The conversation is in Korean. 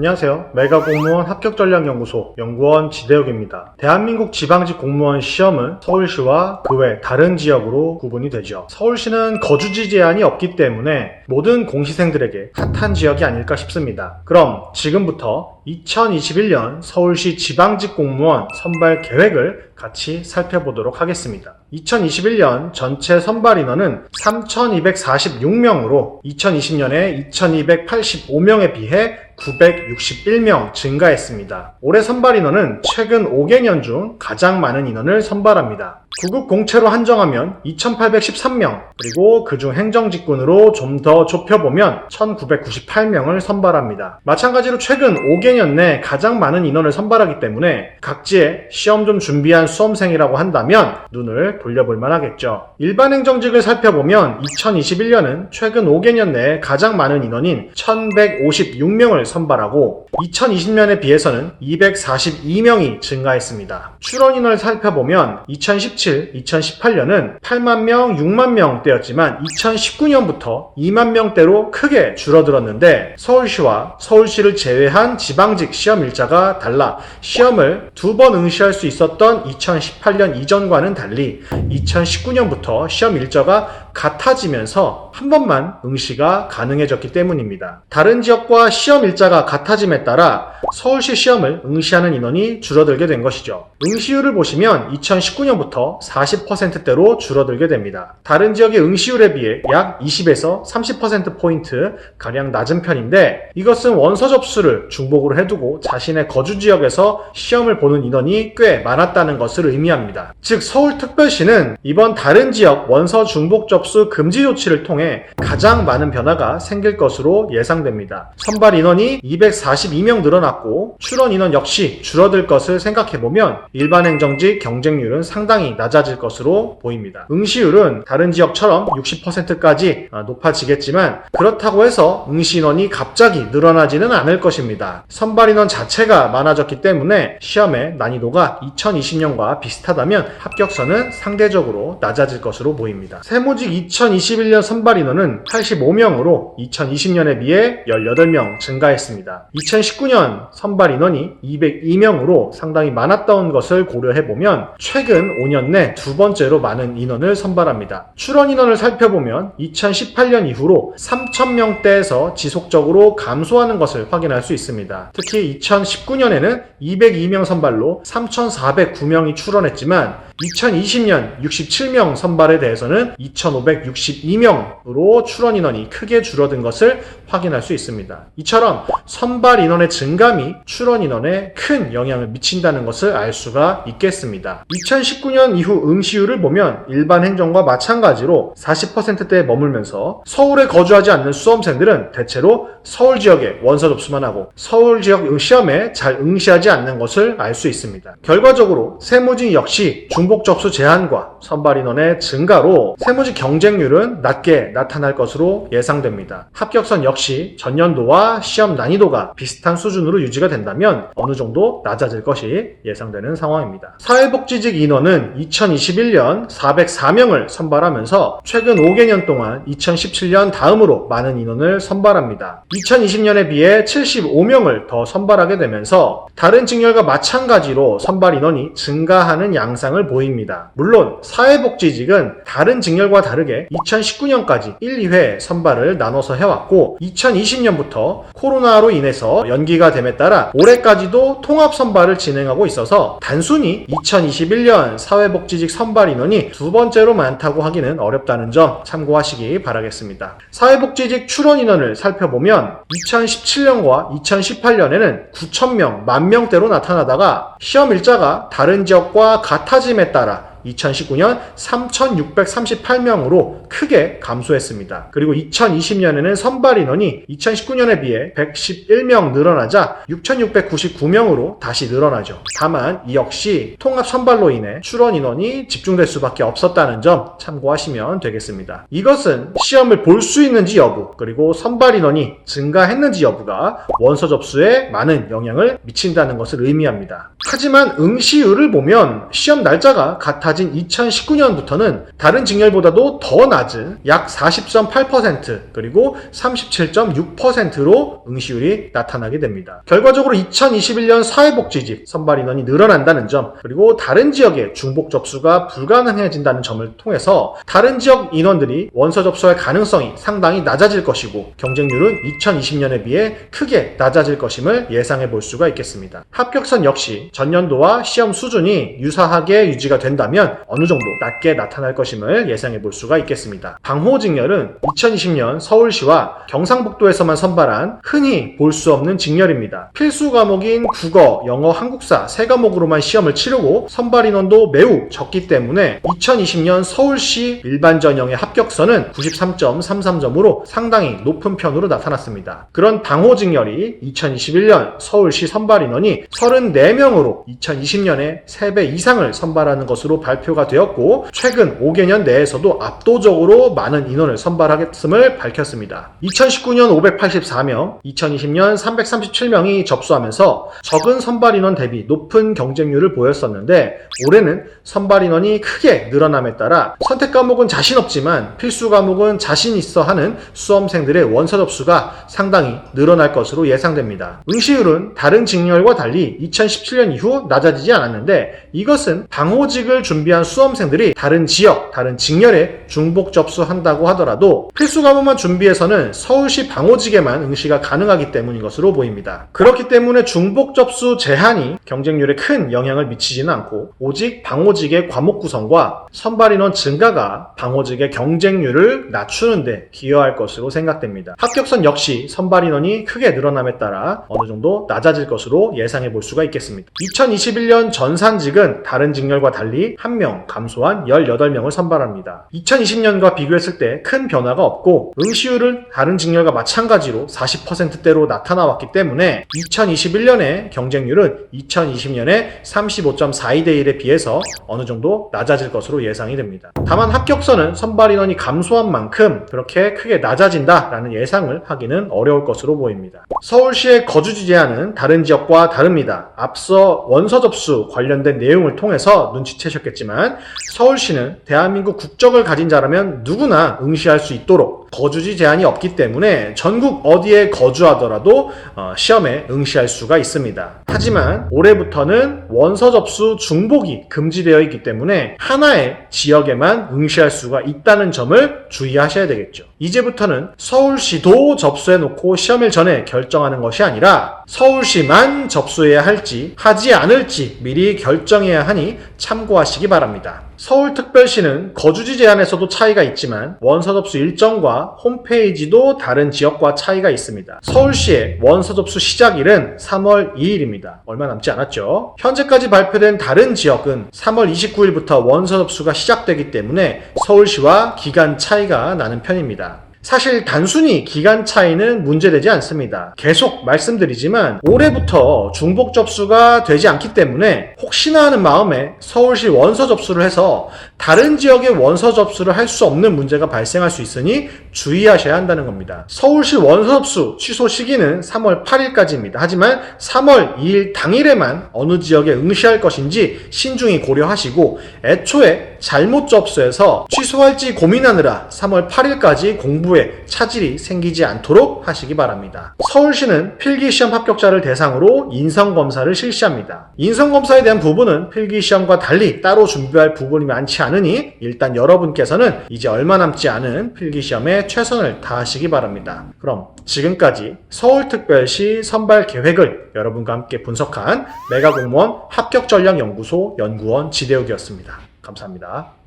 안녕하세요. 메가공무원 합격전략연구소 연구원 지대욱입니다. 대한민국 지방직 공무원 시험은 서울시와 그 외 다른 지역으로 구분이 되죠. 서울시는 거주지 제한이 없기 때문에 모든 공시생들에게 핫한 지역이 아닐까 싶습니다. 그럼 지금부터 2021년 서울시 지방직 공무원 선발 계획을 같이 살펴보도록 하겠습니다. 2021년 전체 선발 인원은 3,246명으로 2020년에 2,285명에 비해 961명 증가했습니다. 올해 선발 인원은 최근 5개년 중 가장 많은 인원을 선발합니다. 구급 공채로 한정하면 2,813명, 그리고 그중 행정직군으로 좀 더 좁혀보면 1,998명을 선발합니다. 마찬가지로 최근 5개년 내 가장 많은 인원을 선발하기 때문에 각지에 시험 좀 준비한 수험생이라고 한다면 눈을 돌려볼 만하겠죠. 일반 행정직을 살펴보면 2021년은 최근 5개년 내에 가장 많은 인원인 1,156명을 선발하고 2020년에 비해서는 242명이 증가했습니다. 출원 인원을 살펴보면 2017, 2018년은 8만 명, 6만 명대였지만 2019년부터 2만 명대로 크게 줄어들었는데 서울시와 서울시를 제외한 지방직 시험 일자가 달라 시험을 2번 응시할 수 있었던 2018년 이전과는 달리 2019년부터 시험 일자가 같아지면서 한 번만 응시가 가능해졌기 때문입니다. 다른 지역과 시험 일자가 같아짐에 따라 서울시 시험을 응시하는 인원이 줄어들게 된 것이죠. 응시율을 보시면 2019년부터 40%대로 줄어들게 됩니다. 다른 지역의 응시율에 비해 약 20에서 30%포인트 가량 낮은 편인데 이것은 원서 접수를 중복으로 해두고 자신의 거주 지역에서 시험을 보는 인원이 꽤 많았다는 것을 의미합니다. 즉 서울특별시는 이번 다른 지역 원서 중복 접수 금지 조치를 통해 가장 많은 변화가 생길 것으로 예상됩니다. 선발 인원이 242명 늘어났고 출원 인원 역시 줄어들 것을 생각해보면 일반 행정직 경쟁률은 상당히 낮아질 것으로 보입니다. 응시율은 다른 지역처럼 60%까지 높아지겠지만 그렇다고 해서 응시 인원이 갑자기 늘어나지는 않을 것입니다. 선발 인원 자체가 많아졌기 때문에 시험의 난이도가 2020년과 비슷하다면 합격선은 상대적으로 낮아질 것으로 보입니다. 세무직 2021년 선발 인원은 85명으로 2020년에 비해 18명 증가했습니다. 2019년 선발 인원이 202명으로 상당히 많았던 것을 고려해보면 최근 5년 내 두 번째로 많은 인원을 선발합니다. 출원 인원을 살펴보면 2018년 이후로 3,000명대에서 지속적으로 감소하는 것을 확인할 수 있습니다. 특히 2019년에는 202명 선발로 3,409명이 출원했지만 2020년 67명 선발에 대해서는 2,562명으로 출원 인원이 크게 줄어든 것을 확인할 수 있습니다. 이처럼 선발 인원의 증감이 출원 인원에 큰 영향을 미친다는 것을 알 수가 있겠습니다. 2019년 이후 응시율을 보면 일반 행정과 마찬가지로 40%대에 머물면서 서울에 거주하지 않는 수험생들은 대체로 서울 지역에 원서 접수만 하고 서울 지역 시험에 잘 응시하지 않는 것을 알 수 있습니다. 결과적으로 세무직 역시 중복 접수 제한과 선발 인원의 증가로 세무직 경쟁률은 낮게 나타날 것으로 예상됩니다. 합격선 역시 전년도와 시험 난이도가 비슷한 수준으로 유지가 된다면 어느 정도 낮아질 것이 예상되는 상황입니다. 사회복지직 인원은 2021년 404명을 선발하면서 최근 5개년 동안 2017년 다음으로 많은 인원을 선발합니다. 2020년에 비해 75명을 더 선발하게 되면서 다른 직렬과 마찬가지로 선발 인원이 증가하는 양상을 보입니다. 물론 사회복지직은 다른 직렬과 다르게 2019년까지 1, 2회 선발을 나눠서 해왔고 2020년부터 코로나로 인해서 연기가 됨에 따라 올해까지도 통합 선발을 진행하고 있어서 단순히 2021년 사회복지직 선발 인원이 두 번째로 많다고 하기는 어렵다는 점 참고하시기 바라겠습니다. 사회복지직 출원 인원을 살펴보면 2017년과 2018년에는 9,000명, 10,000명대로 나타나다가 시험 일자가 다른 지역과 같아짐에 따라 2019년 3,638명으로 크게 감소했습니다. 그리고 2020년에는 선발 인원이 2019년에 비해 111명 늘어나자 6,699명으로 다시 늘어나죠. 다만 이 역시 통합 선발로 인해 출원 인원이 집중될 수밖에 없었다는 점 참고하시면 되겠습니다. 이것은 시험을 볼 수 있는지 여부, 그리고 선발 인원이 증가했는지 여부가 원서 접수에 많은 영향을 미친다는 것을 의미합니다. 하지만 응시율을 보면 시험 날짜가 같아 가진 2019년부터는 다른 직렬보다도 더 낮은 약 40.8% 그리고 37.6%로 응시율이 나타나게 됩니다. 결과적으로 2021년 사회복지직 선발 인원이 늘어난다는 점, 그리고 다른 지역의 중복 접수가 불가능해진다는 점을 통해서 다른 지역 인원들이 원서 접수할 가능성이 상당히 낮아질 것이고 경쟁률은 2020년에 비해 크게 낮아질 것임을 예상해 볼 수가 있겠습니다. 합격선 역시 전년도와 시험 수준이 유사하게 유지가 된다면 어느 정도 낮게 나타날 것임을 예상해 볼 수가 있겠습니다. 방호직렬은 2020년 서울시와 경상북도에서만 선발한 흔히 볼 수 없는 직렬입니다. 필수 과목인 국어, 영어, 한국사 3과목으로만 시험을 치르고 선발 인원도 매우 적기 때문에 2020년 서울시 일반 전형의 합격선은 93.33점으로 상당히 높은 편으로 나타났습니다. 그런 방호직렬이 2021년 서울시 선발 인원이 34명으로 2020년에 3배 이상을 선발하는 것으로 발표가 되었고 최근 5개년 내에서도 압도적으로 많은 인원을 선발하겠음을 밝혔습니다. 2019년 584명, 2020년 337명이 접수하면서 적은 선발 인원 대비 높은 경쟁률을 보였었는데 올해는 선발 인원이 크게 늘어남에 따라 선택 과목은 자신 없지만 필수 과목은 자신 있어 하는 수험생들의 원서 접수가 상당히 늘어날 것으로 예상됩니다. 응시율은 다른 직렬과 달리 2017년 이후 낮아지지 않았는데 이것은 방호직을 준비한 수험생들이 다른 지역, 다른 직렬에 중복 접수한다고 하더라도 필수 과목만 준비해서는 서울시 방호직에만 응시가 가능하기 때문인 것으로 보입니다. 그렇기 때문에 중복 접수 제한이 경쟁률에 큰 영향을 미치지는 않고 오직 방호직의 과목 구성과 선발 인원 증가가 방호직의 경쟁률을 낮추는 데 기여할 것으로 생각됩니다. 합격선 역시 선발 인원이 크게 늘어남에 따라 어느 정도 낮아질 것으로 예상해 볼 수가 있겠습니다. 2021년 전산직은 다른 직렬과 달리 1명 감소한 18명을 선발합니다. 2020년과 비교했을 때 큰 변화가 없고 응시율은 다른 직렬과 마찬가지로 40%대로 나타나왔기 때문에 2021년의 경쟁률은 2020년의 35.42대 1에 비해서 어느 정도 낮아질 것으로 예상이 됩니다. 다만 합격선은 선발 인원이 감소한 만큼 그렇게 크게 낮아진다라는 예상을 하기는 어려울 것으로 보입니다. 서울시의 거주지 제한은 다른 지역과 다릅니다. 앞서 원서 접수 관련된 내용을 통해서 눈치채셨겠지만 서울시는 대한민국 국적을 가진 자라면 누구나 응시할 수 있도록 거주지 제한이 없기 때문에 전국 어디에 거주하더라도 시험에 응시할 수가 있습니다. 하지만 올해부터는 원서 접수 중복이 금지되어 있기 때문에 하나의 지역에만 응시할 수가 있다는 점을 주의하셔야 되겠죠. 이제부터는 서울시도 접수해놓고 시험일 전에 결정하는 것이 아니라 서울시만 접수해야 할지 하지 않을지 미리 결정해야 하니 참고하시기 바랍니다. 서울특별시는 거주지 제한에서도 차이가 있지만 원서 접수 일정과 홈페이지도 다른 지역과 차이가 있습니다. 서울시의 원서 접수 시작일은 3월 2일입니다. 얼마 남지 않았죠? 현재까지 발표된 다른 지역은 3월 29일부터 원서 접수가 시작되기 때문에 서울시와 기간 차이가 나는 편입니다. 사실 단순히 기간 차이는 문제되지 않습니다. 계속 말씀드리지만 올해부터 중복 접수가 되지 않기 때문에 혹시나 하는 마음에 서울시 원서 접수를 해서 다른 지역의 원서 접수를 할 수 없는 문제가 발생할 수 있으니 주의하셔야 한다는 겁니다. 서울시 원서 접수 취소 시기는 3월 8일까지입니다. 하지만 3월 2일 당일에만 어느 지역에 응시할 것인지 신중히 고려하시고 애초에 잘못 접수해서 취소할지 고민하느라 3월 8일까지 공부에 차질이 생기지 않도록 하시기 바랍니다. 서울시는 필기시험 합격자를 대상으로 인성검사를 실시합니다. 인성검사에 대한 부분은 필기시험과 달리 따로 준비할 부분이 많지 않으니 일단 여러분께서는 이제 얼마 남지 않은 필기시험에 최선을 다하시기 바랍니다. 그럼 지금까지 서울특별시 선발 계획을 여러분과 함께 분석한 메가공무원 합격전략연구소 연구원 지대욱이었습니다. 감사합니다.